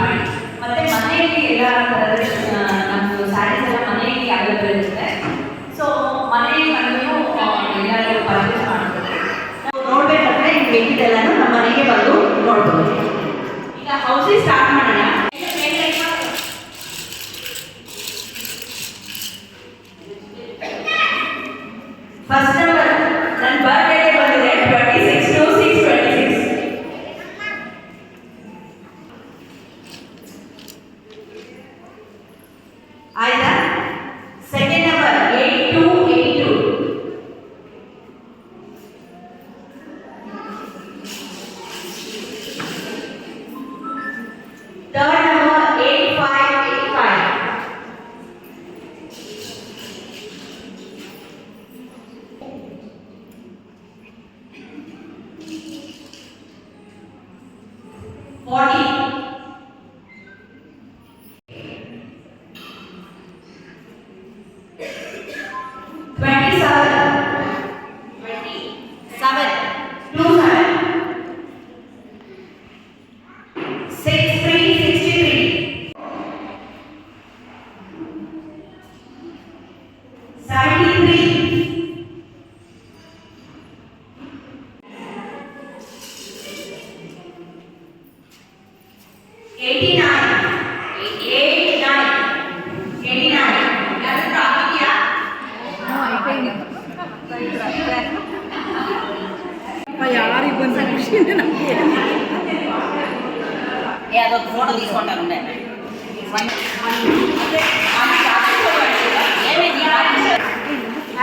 ಮಾಡಿ ಮತ್ತೆ ಮನೆಯಲ್ಲಿ ಎಲ್ಲ ಥರದ ನಮ್ಮದು ಸ್ಯಾರೀಸ್ ಎಲ್ಲ ಮನೆಯಲ್ಲಿ ಅವೈಲೇಬಲ್ ಇರುತ್ತೆ. ಸೊ ಮನೆಯಲ್ಲಿ ಬಂದು ಎಲ್ಲರೂ ಪರ್ಚೇಸ್ ಮಾಡ್ತಾರೆ. ನಾವು ನೋಡ್ಬೇಕಂದ್ರೆ ಈಗ ಬೇಕಿದ್ದೆಲ್ಲನೂ ನಮ್ಮ ಮನೆಗೆ ಬಂದು ನೋಡ್ಬೋದು. ಈಗ ಹೌಸಿಂಗ್ ಸ್ಟಾರ್ಟ್ ಮಾಡೋಣ. ಫಸ್ಟ್ ನಂಬರ್ ನನ್ನ ಬರ್ತ್ಡೇಗೆ ಬಂದಿದೆ 26/2/6/26. ಆಯ್ತಾ? Second number 8282. Third number 8585. Photo తీసుకుంటాను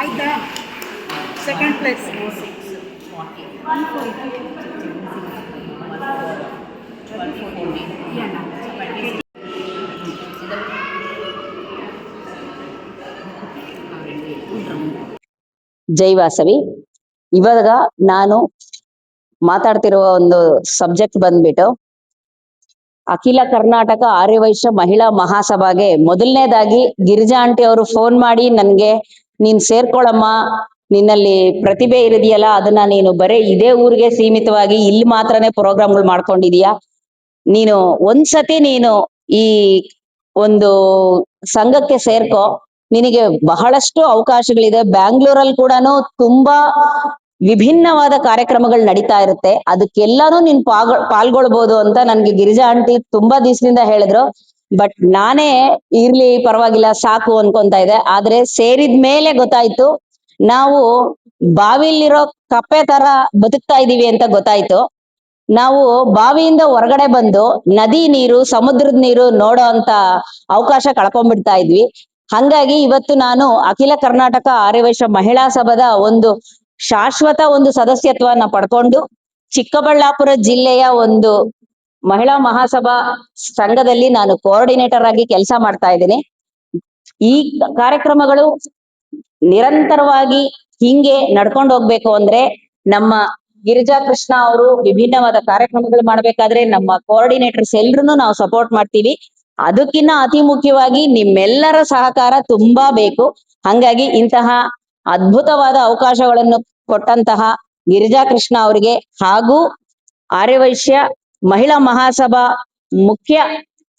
ಆಯ್ತಾ ಸೆಕೆಂಡ್ ಪ್ಲೇಸ್ ಜೈ ವಾಸವಿ. ಇವಾಗ ನಾನು ಮಾತಾಡ್ತಿರುವ ಒಂದು ಸಬ್ಜೆಕ್ಟ್ ಬಂದ್ಬಿಟ್ಟು ಅಖಿಲ ಕರ್ನಾಟಕ ಆರ್ಯವೈಶ್ಯ ಮಹಿಳಾ ಮಹಾಸಭಾಗೆ ಮೊದಲನೇದಾಗಿ ಗಿರಿಜಾ ಆಂಟಿ ಅವರು ಫೋನ್ ಮಾಡಿ ನನ್ಗೆ ನೀನ್ ಸೇರ್ಕೊಳಮ್ಮ, ನಿನ್ನಲ್ಲಿ ಪ್ರತಿಭೆ ಇರಿದೆಯಲ್ಲ ಅದನ್ನ ನೀನು ಬರೇ ಇದೇ ಊರಿಗೆ ಸೀಮಿತವಾಗಿ ಇಲ್ಲಿ ಮಾತ್ರನೇ ಪ್ರೋಗ್ರಾಮ್ಗಳು ಮಾಡ್ಕೊಂಡಿದೀಯಾ, ನೀನು ಒಂದ್ಸತಿ ನೀನು ಈ ಒಂದು ಸಂಘಕ್ಕೆ ಸೇರ್ಕೋ, ನಿನಗೆ ಬಹಳಷ್ಟು ಅವಕಾಶಗಳಿದೆ. ಬ್ಯಾಂಗ್ಳೂರಲ್ಲಿ ಕೂಡ ತುಂಬಾ ವಿಭಿನ್ನವಾದ ಕಾರ್ಯಕ್ರಮಗಳು ನಡೀತಾ ಇರುತ್ತೆ, ಅದಕ್ಕೆಲ್ಲಾನು ನೀನ್ ಪಾಲ್ಗೊಳ್ಬಹುದು ಅಂತ ನನ್ಗೆ ಗಿರಿಜಾ ಆಂಟಿ ತುಂಬಾ ದಿವಸದಿಂದ ಹೇಳಿದ್ರು. ಬಟ್ ನಾನೇ ಇರ್ಲಿ ಪರವಾಗಿಲ್ಲ ಸಾಕು ಅನ್ಕೊಂತ ಇದೆ. ಆದ್ರೆ ಸೇರಿದ ಮೇಲೆ ಗೊತ್ತಾಯ್ತು ನಾವು ಬಾವಿಲಿರೋ ಕಪ್ಪೆ ತರ ಬದುಕ್ತಾ ಇದೀವಿ ಅಂತ ಗೊತ್ತಾಯ್ತು. ನಾವು ಬಾವಿಯಿಂದ ಹೊರಗಡೆ ಬಂದು ನದಿ ನೀರು ಸಮುದ್ರದ ನೀರು ನೋಡೋ ಅಂತ ಅವಕಾಶ ಕಳ್ಕೊಂಡ್ಬಿಡ್ತಾ ಇದ್ವಿ. ಹಂಗಾಗಿ ಇವತ್ತು ನಾನು ಅಖಿಲ ಕರ್ನಾಟಕ ಆರ್ಯವೈಶ್ಯ ಮಹಿಳಾ ಸಭಾದ ಒಂದು ಶಾಶ್ವತ ಒಂದು ಸದಸ್ಯತ್ವನ ಪಡ್ಕೊಂಡು ಚಿಕ್ಕಬಳ್ಳಾಪುರ ಜಿಲ್ಲೆಯ ಒಂದು ಮಹಿಳಾ ಮಹಾಸಭಾ ಸಂಘದಲ್ಲಿ ನಾನು ಕೋಆರ್ಡಿನೇಟರ್ ಆಗಿ ಕೆಲಸ ಮಾಡ್ತಾ ಇದ್ದೀನಿ. ಈ ಕಾರ್ಯಕ್ರಮಗಳು ನಿರಂತರವಾಗಿ ಹಿಂಗೆ ನಡ್ಕೊಂಡು ಹೋಗ್ಬೇಕು ಅಂದ್ರೆ ನಮ್ಮ ಗಿರಿಜಾ ಕೃಷ್ಣ ಅವರು ವಿಭಿನ್ನವಾದ ಕಾರ್ಯಕ್ರಮಗಳು ಮಾಡ್ಬೇಕಾದ್ರೆ ನಮ್ಮ ಕೋಆರ್ಡಿನೇಟರ್ಸ್ ಎಲ್ರು ನಾವು ಸಪೋರ್ಟ್ ಮಾಡ್ತೀವಿ. ಅದಕ್ಕಿಂತ ಅತಿ ಮುಖ್ಯವಾಗಿ ನಿಮ್ಮೆಲ್ಲರ ಸಹಕಾರ ತುಂಬಾ ಬೇಕು. ಹಂಗಾಗಿ ಇಂತಹ ಅದ್ಭುತವಾದ ಅವಕಾಶಗಳನ್ನು ಕೊಟ್ಟಂತಹ ಗಿರಿಜಾ ಕೃಷ್ಣ ಅವರಿಗೆ ಹಾಗೂ ಆರ್ಯವೈಶ್ಯ ಮಹಿಳಾ ಮಹಾಸಭಾ ಮುಖ್ಯ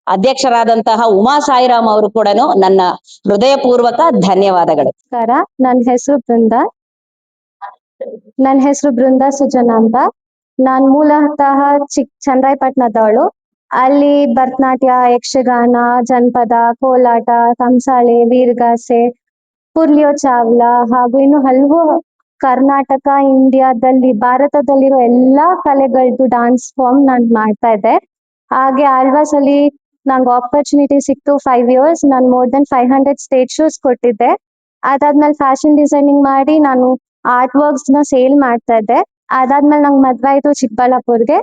ಅಧ್ಯಕ್ಷರಾದಂತಹ ಉಮಾ ಸಾಯಿರಾಮ್ ಅವರು ಕೂಡ ನನ್ನ ಹೃದಯಪೂರ್ವಕ ಧನ್ಯವಾದಗಳು. ನಮಸ್ಕಾರ, ನನ್ನ ಹೆಸರು ಬೃಂದಾ ಸುಜನ ಅಂತ. ನಾನ್ ಮೂಲತಃ ಚನ್ನರಾಯಪಟ್ಟಣದವಳು. ಅಲ್ಲಿ ಭರತನಾಟ್ಯ, ಯಕ್ಷಗಾನ, ಜನಪದ, ಕೋಲಾಟ, ಕಂಸಾಳೆ, ವೀರಗಾಸೆ, ಪುರ್ಲಿಯೋ ಚಾವ್ಲಾ ಹಾಗೂ ಇನ್ನು ಹಲವು ಕರ್ನಾಟಕ, ಇಂಡಿಯಾದಲ್ಲಿ, ಭಾರತದಲ್ಲಿರೋ ಎಲ್ಲಾ ಕಲೆಗಳದ್ದು ಡಾನ್ಸ್ ಫಾರ್ಮ್ ನಾನು ಮಾಡ್ತಾ ಇದ್ದೆ. ಹಾಗೆ ಆಳ್ವಾಸ್ ಅಲ್ಲಿ ನಂಗೆ ಆಪರ್ಚುನಿಟಿ ಸಿಕ್ತು. 5 years ನಾನು more than 500 ಸ್ಟೇಜ್ ಶೋಸ್ ಕೊಟ್ಟಿದ್ದೆ. ಅದಾದ್ಮೇಲೆ ಫ್ಯಾಷನ್ ಡಿಸೈನಿಂಗ್ ಮಾಡಿ ನಾನು ಆರ್ಟ್ ವರ್ಕ್ಸ್ ನ ಸೇಲ್ ಮಾಡ್ತಾ ಇದ್ದೆ. ಅದಾದ್ಮೇಲೆ ನಂಗೆ ಮದ್ವೆ ಆಯ್ತು ಚಿಕ್ಕಬಳ್ಳಾಪುರ್ಗೆ.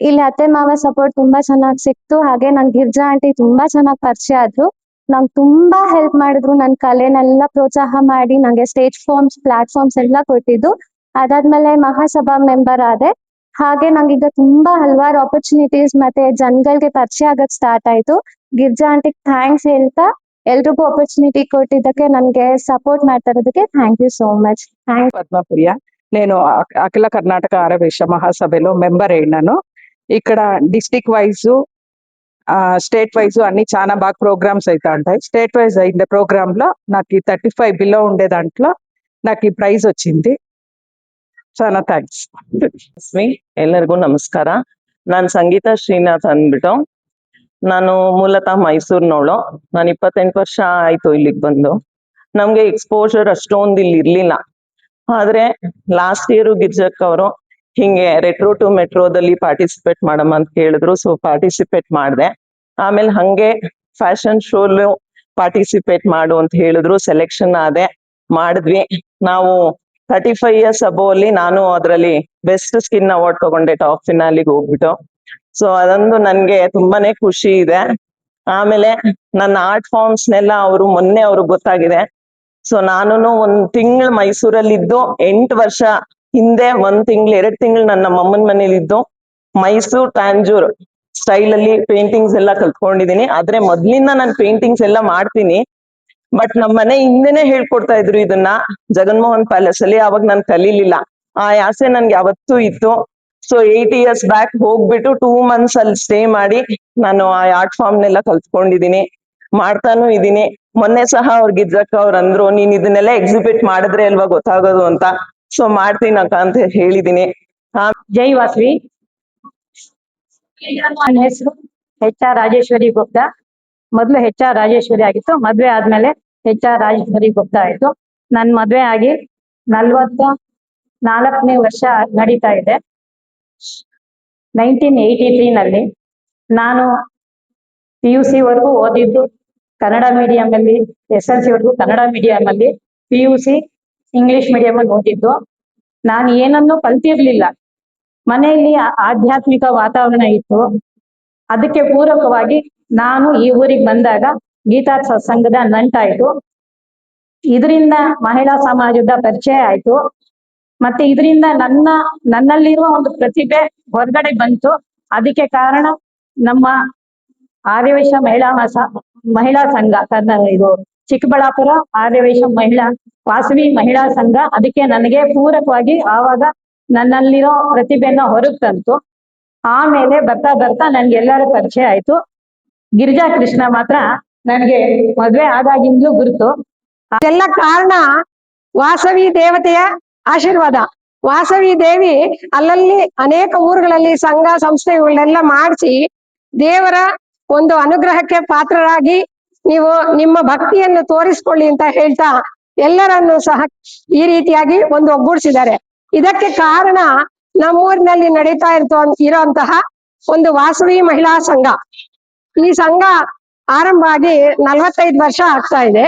ಇಲ್ಲಿ ಅತ್ತೆ ಮಾವ ಸಪೋರ್ಟ್ ತುಂಬಾ ಚೆನ್ನಾಗಿ ಸಿಕ್ತು. ಹಾಗೆ ನಂಗೆ ಗಿರ್ಜಾ ಆಂಟಿ ತುಂಬಾ ಚೆನ್ನಾಗಿ ಪರಿಚಯ ಆದ್ರು. ನಂಗೆ ತುಂಬಾ ಹೆಲ್ಪ್ ಮಾಡಿದ್ರು, ನನ್ನ ಕಲೆನೆಲ್ಲ ಪ್ರೋತ್ಸಾಹ ಮಾಡಿ ನಂಗೆ ಸ್ಟೇಜ್ ಫಾರ್ಮ್ಸ್, ಪ್ಲಾಟ್ಫಾರ್ಮ್ಸ್ ಎಲ್ಲ ಕೊಟ್ಟಿದ್ದು. ಅದಾದ್ಮೇಲೆ ಮಹಾಸಭಾ ಮೆಂಬರ್ ಆದೆ. ಹಾಗೆ ನಂಗೀಗ ತುಂಬಾ ಹಲವಾರು ಆಪರ್ಚುನಿಟೀಸ್ ಮತ್ತೆ ಜನಗಳಿಗೆ ಪರಿಚಯ ಆಗಕ್ ಸ್ಟಾರ್ಟ್ ಆಯ್ತು. ಗಿರ್ಜಾ ಆಂಟಿಗೆ ಥ್ಯಾಂಕ್ಸ್ ಹೇಳ್ತಾ, ಎಲ್ರಿಗೂ ಆಪರ್ಚುನಿಟಿ ಕೊಟ್ಟಿದ್ದಕ್ಕೆ, ನನ್ಗೆ ಸಪೋರ್ಟ್ ಮಾಡ್ತಾ ಇರೋದಕ್ಕೆ thank you so much. Padmapriya. నేను అఖిల కర్ణాటక ఆర్యవైశ్య మహాసభలో మెంబర్ అయినాను. ఇక్కడ డిస్ట్రిక్ట్ వైజ్ స్టేట్ వైజ్ అన్ని చాలా బాగా ప్రోగ్రామ్స్ అయితే ఉంటాయి. స్టేట్ వైజ్ అయిన ప్రోగ్రామ్ లో నాకు ఈ 35 బిలో ఉండే దాంట్లో నాకు ఈ ప్రైజ్ వచ్చింది. చాలా ಥ್ಯಾಂಕ್ಸ್. ಎಲ್ಲರಿಗೂ ನಮಸ್ಕಾರ. ನಾನು ಸಂಗೀತ ಶ್ರೀನಾಥ್ ಅಂದ್ಬಿಟ್ಟು ನಾನು ಮೂಲತಃ ಮೈಸೂರಿನವಳು. ನಾನು 28 ವರ್ಷ ಆಯ್ತು ಇಲ್ಲಿಗೆ ಬಂದು. ನಮ್ಗೆ ಎಕ್ಸ್ಪೋಜರ್ ಅಷ್ಟೊಂದು ಇಲ್ಲಿ ಇರ್ಲಿಲ್ಲ. ಆದ್ರೆ ಲಾಸ್ಟ್ ಇಯರ್ ಗಿರ್ಜಕ್ ಅವರು ಹಿಂಗೆ ರೆಟ್ರೋ ಟು ಮೆಟ್ರೋದಲ್ಲಿ ಪಾರ್ಟಿಸಿಪೇಟ್ ಮಾಡಮ್ಮ ಅಂತ ಕೇಳಿದ್ರು. ಸೊ ಪಾರ್ಟಿಸಿಪೇಟ್ ಮಾಡಿದೆ. ಆಮೇಲೆ ಹಂಗೆ ಫ್ಯಾಷನ್ ಶೋಲು ಪಾರ್ಟಿಸಿಪೇಟ್ ಮಾಡು ಅಂತ ಹೇಳಿದ್ರು. ಸೆಲೆಕ್ಷನ್ ಆದೆ, ಮಾಡಿದ್ವಿ. ನಾವು 35 ಇಯರ್ಸ್ ಅಬೋ ಅಲ್ಲಿ ನಾನು ಅದರಲ್ಲಿ ಬೆಸ್ಟ್ ಸ್ಕಿನ್ ಅವಾರ್ಡ್ ತಗೊಂಡೆ, ಟಾಪ್ ಫಿನಾಲಿಗೆ ಹೋಗ್ಬಿಟ್ಟು. ಸೊ ಅದೊಂದು ನನ್ಗೆ ತುಂಬಾನೇ ಖುಷಿ ಇದೆ. ಆಮೇಲೆ ನನ್ನ ಆರ್ಟ್ ಫಾರ್ಮ್ಸ್ ನೆಲ್ಲ ಮೊನ್ನೆ ಅವ್ರಿಗೆ ಗೊತ್ತಾಗಿದೆ. ಸೊ ನಾನು ಒಂದ್ ತಿಂಗಳು ಮೈಸೂರಲ್ಲಿ ಇದ್ದು, 8 ವರ್ಷ ಹಿಂದೆ 1 ತಿಂಗಳು 2 ತಿಂಗಳು ನನ್ನ ಅಮ್ಮನ ಮನೇಲಿ ಇದ್ದು ಮೈಸೂರ್ ಟ್ಯಾಂಜೂರ್ ಸ್ಟೈಲ್ ಅಲ್ಲಿ ಪೇಂಟಿಂಗ್ಸ್ ಎಲ್ಲ ಕಲ್ತ್ಕೊಂಡಿದೀನಿ. ಆದ್ರೆ ಮೊದ್ಲಿಂದ ನಾನು ಪೇಂಟಿಂಗ್ಸ್ ಎಲ್ಲ ಮಾಡ್ತೀನಿ. ಬಟ್ ನಮ್ಮ ಮನೆ ಹಿಂದೆನೆ ಹೇಳ್ಕೊಡ್ತಾ ಇದ್ರು ಇದನ್ನ ಜಗನ್ಮೋಹನ್ ಪ್ಯಾಲೇಸ್ ಅಲ್ಲಿ. ಅವಾಗ ನಾನು ಕಲೀಲಿಲ್ಲ. ಆ ಆಸೆ ನನ್ಗೆ ಯಾವತ್ತೂ ಇತ್ತು. ಸೊ 8 ಇಯರ್ಸ್ ಬ್ಯಾಕ್ ಹೋಗ್ಬಿಟ್ಟು 2 months ಅಲ್ಲಿ ಸ್ಟೇ ಮಾಡಿ ನಾನು ಆ ಆರ್ಟ್ ಫಾರ್ಮ್ ನೆಲ್ಲ ಕಲ್ತ್ಕೊಂಡಿದೀನಿ, ಮಾಡ್ತಾನು ಇದೀನಿ. ಮೊನ್ನೆ ಸಹ ಗಿರ್ಜಕ್ಕ ಅವ್ರು ಅಂದ್ರು, ನೀನ್ ಇದನ್ನೆಲ್ಲ ಎಕ್ಸಿಬಿಟ್ ಮಾಡಿದ್ರೆ ಅಲ್ವಾ ಗೊತ್ತಾಗೋದು ಅಂತ. ಸೊ ಮಾಡ್ತೀನಿ ಅಕ್ಕ ಅಂತ ಹೇಳಿದೀನಿ. ಜೈ ವಾಸವಿ. ನನ್ನ ಹೆಸರು HR ರಾಜೇಶ್ವರಿ ಗುಪ್ತಾ. ಮೊದಲು HR ರಾಜೇಶ್ವರಿ ಆಗಿತ್ತು. ಮದ್ವೆ ಆದ್ಮೇಲೆ HR ರಾಜೇಶ್ವರಿ ಗುಪ್ತಾ ಆಯ್ತು. ನನ್ ಮದ್ವೆ ಆಗಿ 44ನೇ ವರ್ಷ ನಡೀತಾ ಇದೆ. 1983 ನಲ್ಲಿ ನಾನು PUC ವರೆಗೂ ಓದಿದ್ದು ಕನ್ನಡ ಮೀಡಿಯಂ ಅಲ್ಲಿ, SLC ವರೆಗೂ ಕನ್ನಡ ಮೀಡಿಯಂ ಅಲ್ಲಿ, PUC ಇಂಗ್ಲಿಷ್ ಮೀಡಿಯಂ ಅಲ್ಲಿ ಓದಿದ್ದು. ನಾನು ಏನನ್ನೂ ಕಲ್ತಿರ್ಲಿಲ್ಲ. ಮನೆಯಲ್ಲಿ ಆಧ್ಯಾತ್ಮಿಕ ವಾತಾವರಣ ಇತ್ತು. ಅದಕ್ಕೆ ಪೂರಕವಾಗಿ ನಾನು ಈ ಊರಿಗೆ ಬಂದಾಗ ಗೀತಾ ಸತ್ಸಂಗದ ನಂಟಾಯ್ತು. ಇದರಿಂದ ಮಹಿಳಾ ಸಮಾಜದ ಪರಿಚಯ ಆಯ್ತು. ಮತ್ತೆ ಇದರಿಂದ ನನ್ನಲ್ಲಿರುವ ಒಂದು ಪ್ರತಿಭೆ ಹೊರಗಡೆ ಬಂತು. ಅದಕ್ಕೆ ಕಾರಣ ನಮ್ಮ ಆರ್ಯವೈಶ್ಯ ಮಹಿಳಾ ಸಂಘ, ಇದು ಚಿಕ್ಕಬಳ್ಳಾಪುರ ಆರ್ಯವೈಶ್ಯ ವಾಸವಿ ಮಹಿಳಾ ಸಂಘ. ಅದಕ್ಕೆ ನನಗೆ ಪೂರಕವಾಗಿ ಆವಾಗ ನನ್ನಲ್ಲಿರೋ ಪ್ರತಿಭೆನ ಹೊರಗೆ ತಂತು. ಆಮೇಲೆ ಬರ್ತಾ ಬರ್ತಾ ನನ್ಗೆ ಎಲ್ಲರ ಪರಿಚಯ ಆಯ್ತು. ಗಿರಿಜಾ ಕೃಷ್ಣ ಮಾತ್ರ ನನ್ಗೆ ಮದ್ವೆ ಆದಾಗಿಂದಲೂ ಗುರುತು. ಅದೆಲ್ಲ ಕಾರಣ ವಾಸವಿ ದೇವತೆಯ ಆಶೀರ್ವಾದ. ವಾಸವಿ ದೇವಿ ಅಲ್ಲಲ್ಲಿ ಅನೇಕ ಊರುಗಳಲ್ಲಿ ಸಂಘ ಸಂಸ್ಥೆಗಳನ್ನೆಲ್ಲ ಮಾಡಿಸಿ ದೇವರ ಒಂದು ಅನುಗ್ರಹಕ್ಕೆ ಪಾತ್ರರಾಗಿ ನೀವು ನಿಮ್ಮ ಭಕ್ತಿಯನ್ನು ತೋರಿಸ್ಕೊಳ್ಳಿ ಅಂತ ಹೇಳ್ತಾ ಎಲ್ಲರನ್ನು ಸಹ ಈ ರೀತಿಯಾಗಿ ಒಂದು ಒಗ್ಗೂಡಿಸಿದ್ದಾರೆ. ಇದಕ್ಕೆ ಕಾರಣ ನಮ್ಮೂರಿನಲ್ಲಿ ನಡೀತಾ ಇರೋಂತಹ ಒಂದು ವಾಸವಿ ಮಹಿಳಾ ಸಂಘ. ಈ ಸಂಘ ಆರಂಭ ಆಗಿ 45 ವರ್ಷ ಆಗ್ತಾ ಇದೆ.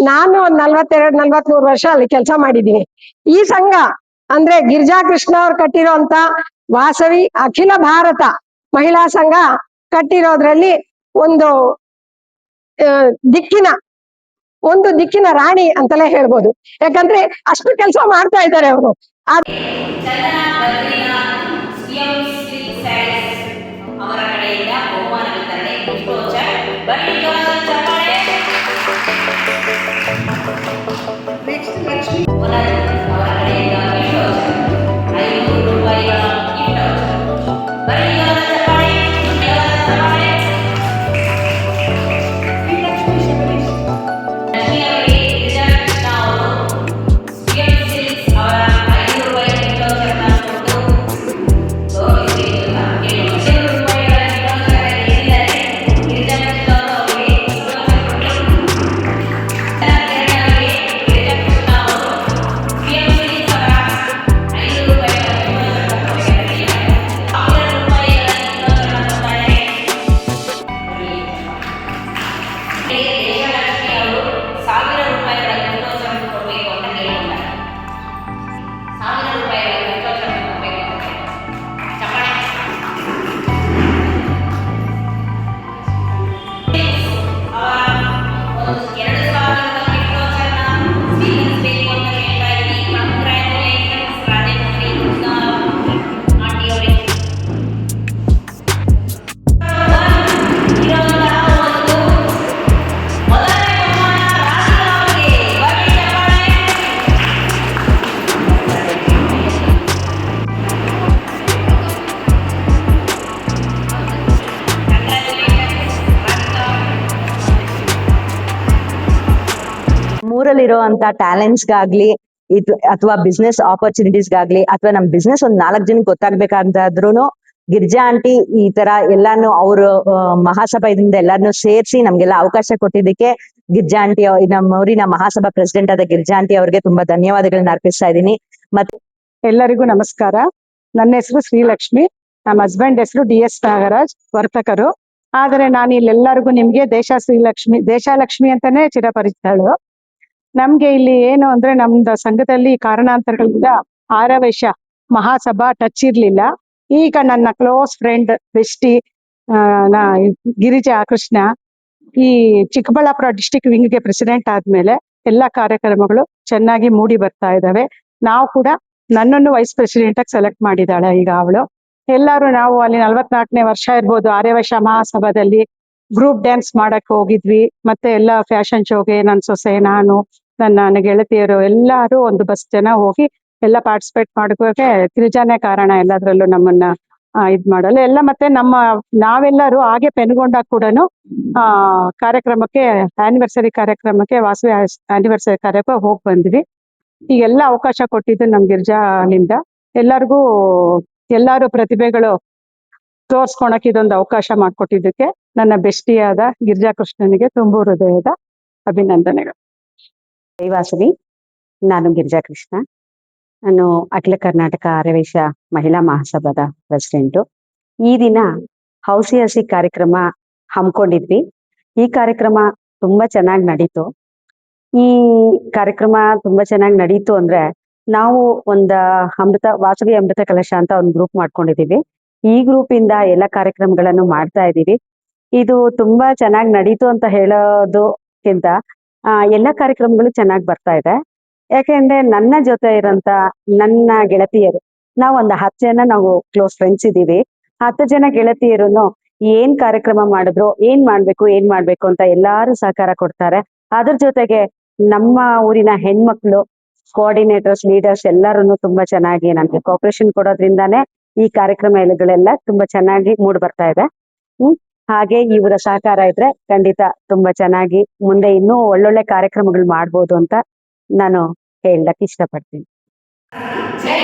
ನಾನು ಒಂದ್ 42-43 ವರ್ಷ ಅಲ್ಲಿ ಕೆಲಸ ಮಾಡಿದ್ದೀನಿ. ಈ ಸಂಘ ಅಂದ್ರೆ ಗಿರಿಜಾ ಕೃಷ್ಣ ಅವ್ರು ಕಟ್ಟಿರೋಂತ ವಾಸವಿ ಅಖಿಲ ಭಾರತ ಮಹಿಳಾ ಸಂಘ ಕಟ್ಟಿರೋದ್ರಲ್ಲಿ ಒಂದು ದಿಕ್ಕಿನ ರಾಣಿ ಅಂತಲೇ ಹೇಳ್ಬೋದು. ಯಾಕಂದ್ರೆ ಅಷ್ಟು ಕೆಲಸ ಮಾಡ್ತಾ ಇದ್ದಾರೆ ಅವರು. ಚಂದನ ಬದ್ರಿನಾಥ್ CM ಸಿಲ್ಕ್ ಸ್ಯಾರೀಸ್ ಅವರ ಕಡೆಯಿಂದ ಬಹುಮಾನ ವಿತರಣೆ ಗಿಫ್ಟ್ ವೌಚರ್. ಬನ್ನಿ ಜೋರಾದ ಚಪ್ಪಾಳೆ. ನೆಕ್ಸ್ಟ್ ಲಕ್ಷ್ಮಿ ಓನರ್ ಅವರ ಕಡೆಯಿಂದ ಗಿಫ್ಟ್ ವೌಚರ್ 500 ರೂಪಾಯಿಗಳ ಗಿಫ್ಟ್ ವೌಚರ್. ಬನ್ನಿ ಜೋರಾದ ಚಪ್ಪಾಳೆ. ಲಕ್ಷ್ಮಿ ಅವರಿಗೆ ಗಿರಿಜಾ ಕೃಷ್ಣ ಅವರು CM ಸಿಲ್ಕ್ಸ್ ಅವರ 500 ರೂಪಾಯಿ ಗಿಫ್ಟ್ ವೌಚರ್ನ ಕೊಟ್ಟು ನಮ್ಮೂರಲ್ಲಿರುವಂತ ಟ್ಯಾಲೆಂಟ್ಸ್ಗಾಗ್ಲಿ ಅಥವಾ ಬಿಸ್ನೆಸ್ ಆಪರ್ಚುನಿಟೀಸ್ಗಾಗ್ಲಿ ಅಥವಾ ನಮ್ ಬಿಸ್ನೆಸ್ ಒಂದ್ 4 ಜನಕ್ಕೆ ಗೊತ್ತಾಗ್ಬೇಕಂತಾದ್ರೂ ಗಿರ್ಜಾ ಆಂಟಿ ಈ ತರ ಎಲ್ಲಾನು ಅವರು ಮಹಾಸಭಾದಿಂದ ಎಲ್ಲಾನು ಸೇರಿಸಿ ನಮ್ಗೆಲ್ಲ ಅವಕಾಶ ಕೊಟ್ಟಿದ್ದಕ್ಕೆ ಗಿರ್ಜಾ ಆಂಟಿ ನಮ್ಮ ಊರಿನ ಮಹಾಸಭಾ ಪ್ರೆಸಿಡೆಂಟ್ ಆದ ಗಿರ್ಜಾ ಆಂಟಿ ಅವ್ರಿಗೆ ತುಂಬಾ ಧನ್ಯವಾದಗಳನ್ನ ಅರ್ಪಿಸ್ತಾ ಇದ್ದೀನಿ. ಮತ್ತೆ ಎಲ್ಲರಿಗೂ ನಮಸ್ಕಾರ. ನನ್ನ ಹೆಸರು ಶ್ರೀಲಕ್ಷ್ಮಿ, ನಮ್ಮ ಹಸ್ಬೆಂಡ್ ಹೆಸರು DS ನಾಗರಾಜ್, ವರ್ತಕರು. ಆದರೆ ನಾನು ಇಲ್ಲೆಲ್ಲರಿಗೂ ನಿಮ್ಗೆ ದೇಶಲಕ್ಷ್ಮಿ ಅಂತಾನೆ ಚಿರಪರಿಚಿತಳು. ನಮ್ಗೆ ಇಲ್ಲಿ ಏನು ಅಂದ್ರೆ ನಮ್ದು ಸಂಘದಲ್ಲಿ ಕಾರಣಾಂತರಗಳಿಂದ ಆರ್ಯವೈಶ್ಯ ಮಹಾಸಭಾ ಟಚ್ ಇರ್ಲಿಲ್ಲ. ಈಗ ನನ್ನ close friend bestie Girija Krishna ಈ ಚಿಕ್ಕಬಳ್ಳಾಪುರ ಡಿಸ್ಟಿಕ್ ವಿಂಗ್ಗೆ ಪ್ರೆಸಿಡೆಂಟ್ ಆದ್ಮೇಲೆ ಎಲ್ಲಾ ಕಾರ್ಯಕ್ರಮಗಳು ಚೆನ್ನಾಗಿ ಮೂಡಿ ಬರ್ತಾ ಇದಾವೆ. ನಾವು ಕೂಡ ನನ್ನನ್ನು ವೈಸ್ ಪ್ರೆಸಿಡೆಂಟ್ ಆಗಿ ಸೆಲೆಕ್ಟ್ ಮಾಡಿದಾಳೆ ಈಗ ಅವಳು. ಎಲ್ಲರೂ ನಾವು ಅಲ್ಲಿ 44ನೇ ವರ್ಷ ಇರ್ಬೋದು ಆರ್ಯವೈಶ್ಯ ಮಹಾಸಭಾದಲ್ಲಿ ಗ್ರೂಪ್ ಡ್ಯಾನ್ಸ್ ಮಾಡಕ್ ಹೋಗಿದ್ವಿ. ಮತ್ತೆ ಎಲ್ಲ ಫ್ಯಾಷನ್ ಶೋಗೆ ನನ್ನ ಸೊಸೆ, ನಾನು, ನನ್ನ ಗೆಳತಿಯರು ಎಲ್ಲರೂ ಒಂದು ಬಸ್ ಜನ ಹೋಗಿ ಎಲ್ಲ ಪಾರ್ಟಿಸಿಪೇಟ್ ಮಾಡೋಕೆ ಗಿರಿಜಾನೇ ಕಾರಣ ಎಲ್ಲದ್ರಲ್ಲೂ ನಮ್ಮನ್ನ ಇದ್ ಮಾಡಲು ಎಲ್ಲ. ಮತ್ತೆ ನಾವೆಲ್ಲರೂ ಹಾಗೆ ಪೆನ್ಗೊಂಡಾಗ ಕೂಡ ಕಾರ್ಯಕ್ರಮಕ್ಕೆ ಆನಿವರ್ಸರಿ ಕಾರ್ಯಕ್ರಮಕ್ಕೆ ವಾಸವಿ ಆನಿವರ್ಸರಿ ಕಾರ್ಯಕ್ಕೆ ಹೋಗಿ ಬಂದ್ವಿ. ಈಗೆಲ್ಲ ಅವಕಾಶ ಕೊಟ್ಟಿದ್ದು ನಮ್ ಗಿರ್ಜಾನಿಂದ ಎಲ್ಲಾರು ಪ್ರತಿಭೆಗಳು ತೋರ್ಸ್ಕೊಳಕ್ ಇದೊಂದು ಅವಕಾಶ ಮಾಡ್ಕೊಟ್ಟಿದ್ದಕ್ಕೆ ನನ್ನ ಬೆಸ್ಟಿಯಾದ ಗಿರ್ಜಾ ಕೃಷ್ಣನಿಗೆ ತುಂಬು ಹೃದಯದ ಅಭಿನಂದನೆಗಳು. ಜೈವಾಸವಿ, ನಾನು ಗಿರ್ಜಾ ಕೃಷ್ಣ. ನಾನು ಅಖಿಲ ಕರ್ನಾಟಕ ಆರ್ಯವೈಶ್ಯ ಮಹಿಳಾ ಮಹಾಸಭಾದ ಪ್ರೆಸಿಡೆಂಟು. ಈ ದಿನ ಹೌಸಿ ಕಾರ್ಯಕ್ರಮ ಹಮ್ಮಿಕೊಂಡಿದ್ವಿ. ಈ ಕಾರ್ಯಕ್ರಮ ತುಂಬಾ ಚೆನ್ನಾಗಿ ನಡೀತು. ಈ ಕಾರ್ಯಕ್ರಮ ತುಂಬಾ ಚೆನ್ನಾಗಿ ನಡೀತು ಅಂದ್ರೆ ನಾವು ವಾಸವಿ ಅಮೃತ ಕಲಶ ಅಂತ ಒಂದು ಗ್ರೂಪ್ ಮಾಡ್ಕೊಂಡಿದೀವಿ. ಈ ಗ್ರೂಪ್ ಇಂದ ಎಲ್ಲ ಕಾರ್ಯಕ್ರಮಗಳನ್ನು ಮಾಡ್ತಾ ಇದೀವಿ. ಇದು ತುಂಬಾ ಚೆನ್ನಾಗಿ ನಡೀತು ಅಂತ ಹೇಳೋದಕ್ಕಿಂತ ಎಲ್ಲ ಕಾರ್ಯಕ್ರಮಗಳು ಚೆನ್ನಾಗಿ ಬರ್ತಾ ಇದೆ. ಯಾಕೆಂದ್ರೆ ನನ್ನ ಜೊತೆ ಇರೋಂತ ನನ್ನ ಗೆಳತಿಯರು, ನಾವು ಒಂದು 10 ಜನ ನಾವು ಕ್ಲೋಸ್ ಫ್ರೆಂಡ್ಸ್ ಇದೀವಿ. 10 ಜನ ಗೆಳತಿಯರು ಏನ್ ಕಾರ್ಯಕ್ರಮ ಮಾಡಿದ್ರು, ಏನ್ ಮಾಡ್ಬೇಕು ಅಂತ ಎಲ್ಲಾರು ಸಹಕಾರ ಕೊಡ್ತಾರೆ. ಅದ್ರ ಜೊತೆಗೆ ನಮ್ಮ ಊರಿನ ಹೆಣ್ಮಕ್ಳು, ಕೋಆರ್ಡಿನೇಟರ್ಸ್, ಲೀಡರ್ಸ್ ಎಲ್ಲರೂ ತುಂಬಾ ಚೆನ್ನಾಗಿ ನಮ್ಗೆ ಕೋಆಪರೇಷನ್ ಕೊಡೋದ್ರಿಂದಾನೇ ಈ ಕಾರ್ಯಕ್ರಮಗಳೆಲ್ಲ ತುಂಬಾ ಚೆನ್ನಾಗಿ ಮೂಡ್ ಬರ್ತಾ ಇದೆ. ಹಾಗೆ ಇವರ ಸಹಕಾರ ಇದ್ರೆ ಖಂಡಿತ ತುಂಬಾ ಚೆನ್ನಾಗಿ ಮುಂದೆ ಇನ್ನೂ ಒಳ್ಳೊಳ್ಳೆ ಕಾರ್ಯಕ್ರಮಗಳು ಮಾಡ್ಬೋದು ಅಂತ ನಾನು ಹೇಳಕ್ ಇಷ್ಟಪಡ್ತೀನಿ. ಜೈ